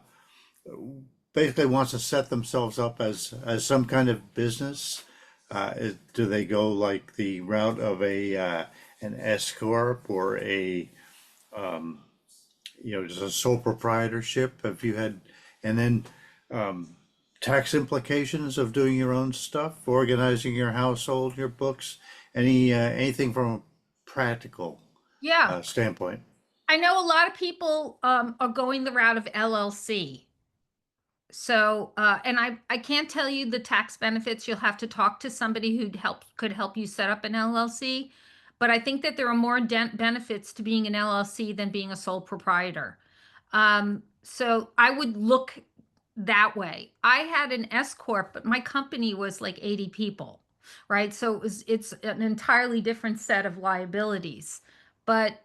[SPEAKER 5] basically wants to set themselves up as some kind of business? Do they go like the route of an S corp or just a sole proprietorship? Have you had, and then tax implications of doing your own stuff, organizing your household, your books, anything from a practical standpoint?
[SPEAKER 3] I know a lot of people are going the route of LLC. So, and I can't tell you the tax benefits. You'll have to talk to somebody who could help you set up an LLC. But I think that there are more benefits to being an LLC than being a sole proprietor. So I would look that way. I had an S corp, but my company was like 80 people, right? So it's an entirely different set of liabilities. but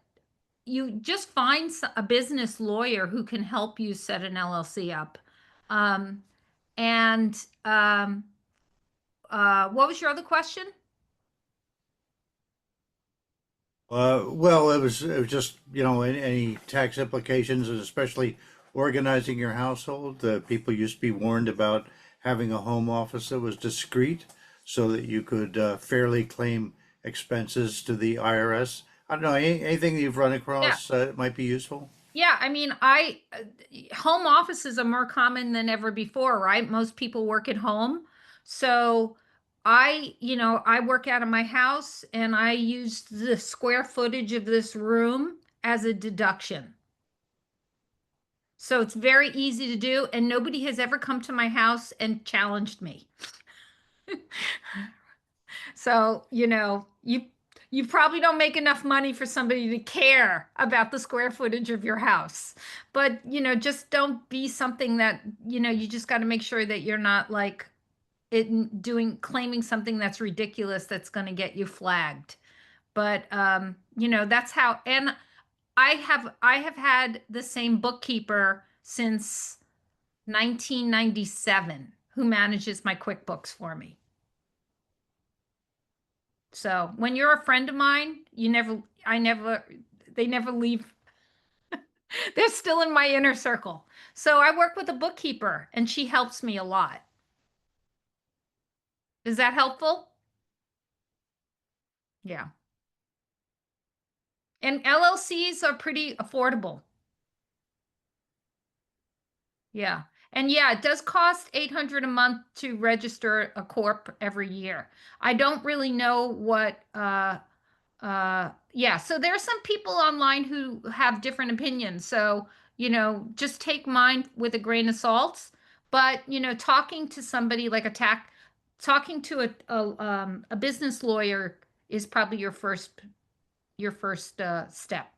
[SPEAKER 3] you just find a business lawyer who can help you set an LLC up. Um, and what was your other question?
[SPEAKER 5] Well, it was just, any tax implications, and especially organizing your household. People used to be warned about having a home office that was discreet so that you could fairly claim expenses to the IRS. I don't know, anything that you've run
[SPEAKER 3] Yeah.
[SPEAKER 5] across might be useful?
[SPEAKER 3] Yeah, I mean, home offices are more common than ever before, right? Most people work at home. So I work out of my house and I use the square footage of this room as a deduction. So it's very easy to do, and nobody has ever come to my house and challenged me. So, you probably don't make enough money for somebody to care about the square footage of your house. But, just don't be something that, you just got to make sure that you're not like claiming something that's ridiculous that's going to get you flagged. But that's how, and I have had the same bookkeeper since 1997 who manages my QuickBooks for me. So when you're a friend of mine, they never leave. They're still in my inner circle. So I work with a bookkeeper and she helps me a lot. Is that helpful? Yeah. And LLCs are pretty affordable. Yeah. And yeah, it does cost 800 a month to register a corp every year. I don't really know what yeah, so there are some people online who have different opinions. So, just take mine with a grain of salt. But, talking to somebody like talking to a business lawyer is probably your first step.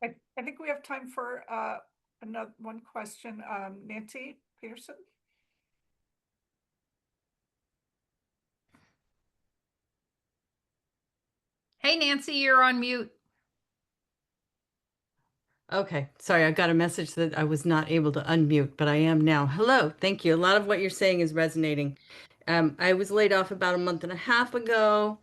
[SPEAKER 2] I think we have time for another one question. Nancy Peterson.
[SPEAKER 3] Hey, Nancy, you're on mute.
[SPEAKER 6] Okay, sorry, I got a message that I was not able to unmute, but I am now. Hello, thank you. A lot of what you're saying is resonating. I was laid off about a month and a half ago,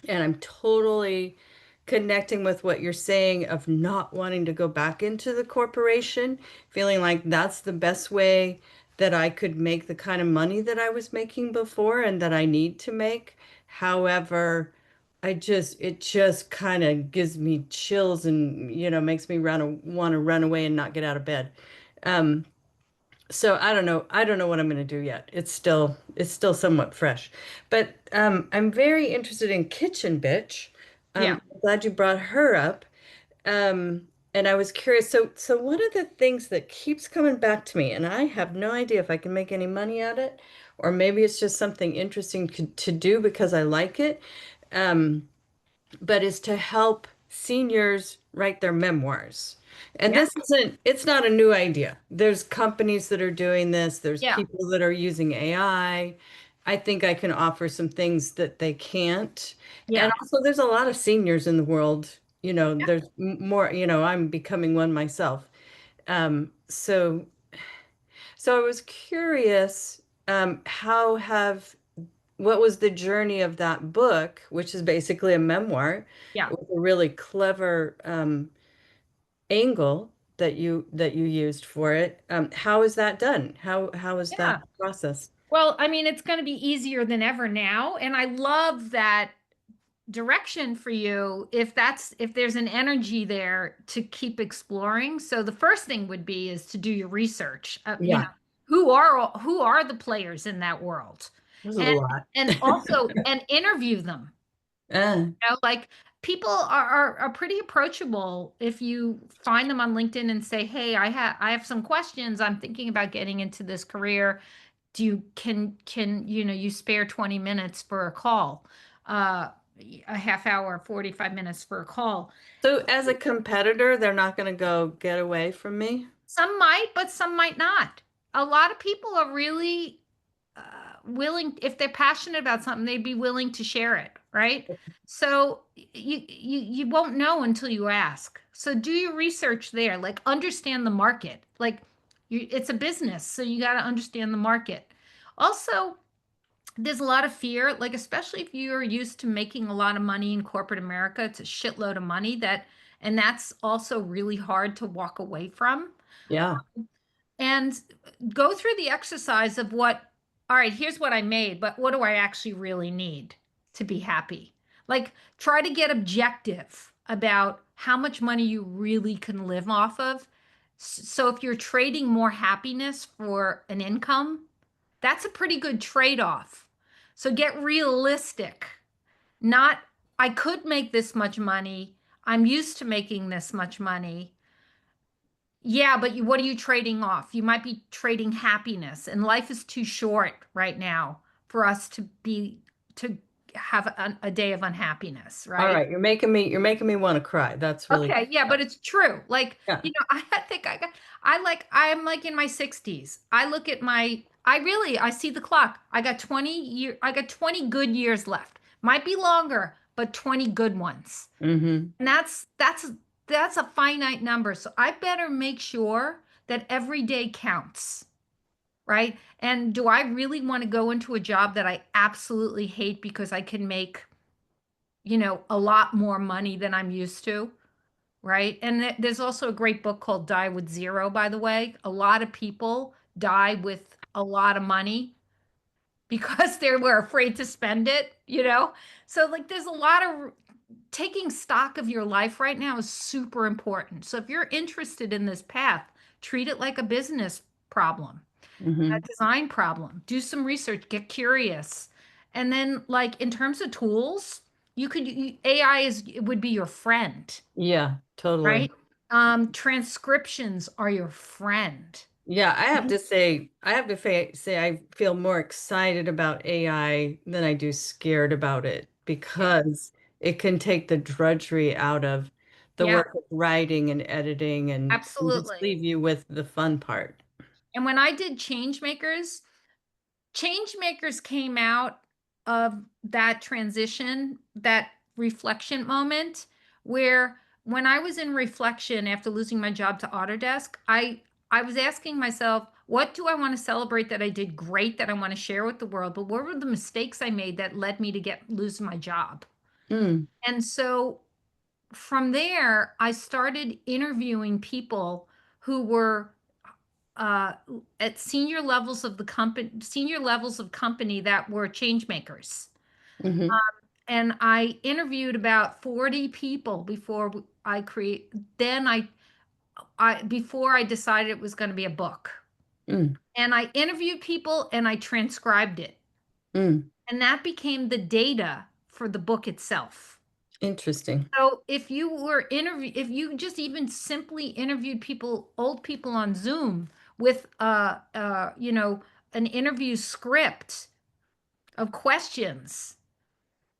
[SPEAKER 6] and I'm totally connecting with what you're saying of not wanting to go back into the corporation, feeling like that's the best way that I could make the kind of money that I was making before and that I need to make. However, it just kind of gives me chills and, makes me want to run away and not get out of bed. Um, so I don't know. I don't know what I'm going to do yet. It's still somewhat fresh, but I'm very interested in Kitchen Bitch.
[SPEAKER 3] Yeah.
[SPEAKER 6] I'm glad you brought her up. And I was curious. So one of the things that keeps coming back to me, and I have no idea if I can make any money at it, or maybe it's just something interesting to do because I like it. Um, but is to help seniors write their memoirs. And
[SPEAKER 3] Yeah.
[SPEAKER 6] it's not a new idea. There's companies that are doing this, there's
[SPEAKER 3] Yeah.
[SPEAKER 6] people that are using AI. I think I can offer some things that they can't. And
[SPEAKER 3] Yeah.
[SPEAKER 6] also, there's a lot of seniors in the world.
[SPEAKER 3] Yeah.
[SPEAKER 6] There's more, I'm becoming one myself. So I was curious, what was the journey of that book, which is basically a memoir,
[SPEAKER 3] Yeah.
[SPEAKER 6] with a really clever angle that you used for it. How is that done? How is
[SPEAKER 3] Yeah.
[SPEAKER 6] that process?
[SPEAKER 3] Well, I mean, it's going to be easier than ever now. And I love that direction for you if there's an energy there to keep exploring. So the first thing would be is to do your research.
[SPEAKER 6] Yeah,
[SPEAKER 3] Who are the players in that world?
[SPEAKER 6] there's a
[SPEAKER 3] And
[SPEAKER 6] lot.
[SPEAKER 3] also and interview them.
[SPEAKER 6] Uh,
[SPEAKER 3] Like people are pretty approachable if you find them on LinkedIn and say, "Hey, I have some questions. I'm thinking about getting into this career. Do you can you spare 20 minutes for a call? Uh a half hour, 45 minutes for a call."
[SPEAKER 6] so as a competitor, they're not going to go get away from me.
[SPEAKER 3] Some might, but some might not. A lot of people are really willing, if they're passionate about something, they'd be willing to share it, right? So you won't know until you ask. So do your research there, like understand the market. Like it's a business, so you got to understand the market. Also, there's a lot of fear, like especially if you're used to making a lot of money in corporate America, it's a shitload of money and that's also really hard to walk away from.
[SPEAKER 6] Yeah.
[SPEAKER 3] And go through the exercise of all right, here's what I made, but what do I actually really need to be happy? Like try to get objective about how much money you really can live off of. So if you're trading more happiness for an income, that's a pretty good trade-off. So get realistic. Not, I could make this much money. I'm used to making this much money. Yeah, but what are you trading off? You might be trading happiness, and life is too short right now for us to have a day of unhappiness,
[SPEAKER 6] All
[SPEAKER 3] right?
[SPEAKER 6] right. You're making me want to cry. That's really,
[SPEAKER 3] Okay, yeah, but it's true. Like,
[SPEAKER 6] yeah.
[SPEAKER 3] I think I'm like in my 60s. I see the clock. I got 20 good years left. Might be longer, but 20 good ones.
[SPEAKER 6] Mm-hmm.
[SPEAKER 3] And that's a finite number. So I better make sure that every day counts, right? And do I really want to go into a job that I absolutely hate because I can make, a lot more money than I'm used to, right? And there's also a great book called Die with Zero, by the way. A lot of people die with a lot of money because they were afraid to spend it. So like there's a lot of taking stock of your life right now is super important. So if you're interested in this path, treat it like a business problem,
[SPEAKER 6] Mm-hmm.
[SPEAKER 3] a design problem. Do some research, get curious. And then like in terms of tools, AI would be your friend,
[SPEAKER 6] Yeah, totally.
[SPEAKER 3] right? Transcriptions are your friend.
[SPEAKER 6] Yeah, I have to say I feel more excited about AI than I do scared about it because it can take the drudgery out of the
[SPEAKER 3] Yeah,
[SPEAKER 6] work of writing and editing and just
[SPEAKER 3] absolutely.
[SPEAKER 6] leave you with the fun part.
[SPEAKER 3] And when I did Change makers came out of that transition, that reflection moment where when I was in reflection after losing my job to Autodesk, I was asking myself, what do I want to celebrate that I did great that I want to share with the world? But what were the mistakes I made that led me to lose my job?
[SPEAKER 6] Mm,
[SPEAKER 3] And so from there, I started interviewing people who were uh, at senior levels of company that were change makers.
[SPEAKER 6] hmm
[SPEAKER 3] And I interviewed about 40 people before I create, then before I decided it was going to be a book.
[SPEAKER 6] mm,
[SPEAKER 3] And I interviewed people and I transcribed it.
[SPEAKER 6] mm.
[SPEAKER 3] And that became the data for the book itself.
[SPEAKER 6] Interesting.
[SPEAKER 3] So if you just even simply interviewed old people on Zoom with an interview script of questions,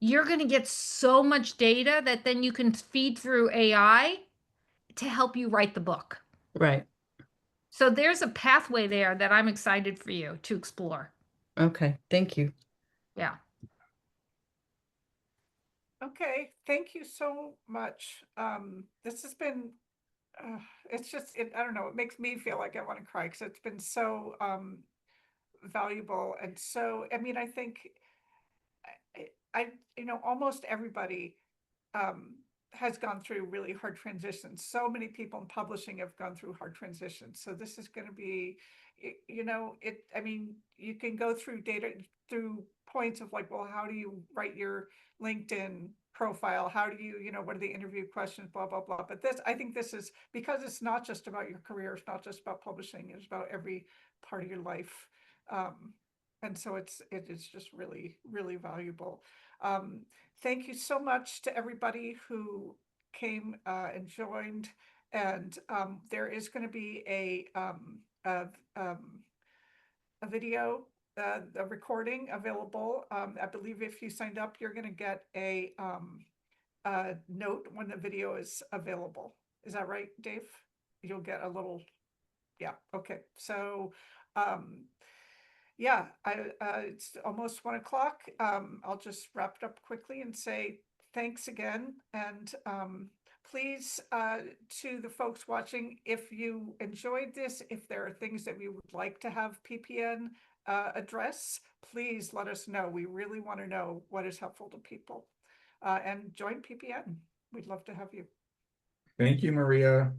[SPEAKER 3] you're going to get so much data that then you can feed through AI to help you write the book.
[SPEAKER 6] Right.
[SPEAKER 3] So there's a pathway there that I'm excited for you to explore.
[SPEAKER 6] Okay. Thank you.
[SPEAKER 3] Yeah.
[SPEAKER 2] Okay, thank you so much. This has been, it's just, I don't know, it makes me feel like I want to cry because it's been so valuable. And so, I mean, I think almost everybody has gone through really hard transitions. So many people in publishing have gone through hard transitions. So this is going to be, I mean, you can go through through points of like, well, how do you write your LinkedIn profile? How do you, what are the interview questions, blah, blah, blah. But I think this is because it's not just about your career. It's not just about publishing. It's about every part of your life. And so it is just really, really valuable. Thank you so much to everybody who came and joined. And there is going to be a video, a recording available. I believe if you signed up, you're going to get a note when the video is available. Is that right, Dave? You'll get a little, yeah, okay. So yeah, it's almost 1 o'clock. I'll just wrap it up quickly and say thanks again. And please, to the folks watching, if you enjoyed this, if there are things that we would like to have PPN address, please let us know. We really want to know what is helpful to people. And join PPN. We'd love to have you.
[SPEAKER 1] Thank you, Maria.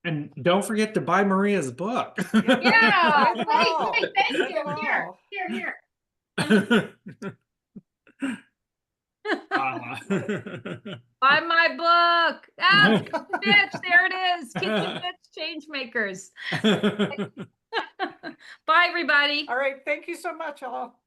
[SPEAKER 4] And don't forget to buy Maria's book.
[SPEAKER 3] Yeah,
[SPEAKER 2] Good
[SPEAKER 3] right,
[SPEAKER 2] call.
[SPEAKER 3] right, thank
[SPEAKER 2] Good
[SPEAKER 3] you. Here,
[SPEAKER 2] call.
[SPEAKER 3] here.
[SPEAKER 4] Ah.
[SPEAKER 3] Buy my book. Ah, bitch, there it is. Kids and Bitch Change Makers. Bye, everybody.
[SPEAKER 2] All right. Thank you so much, all.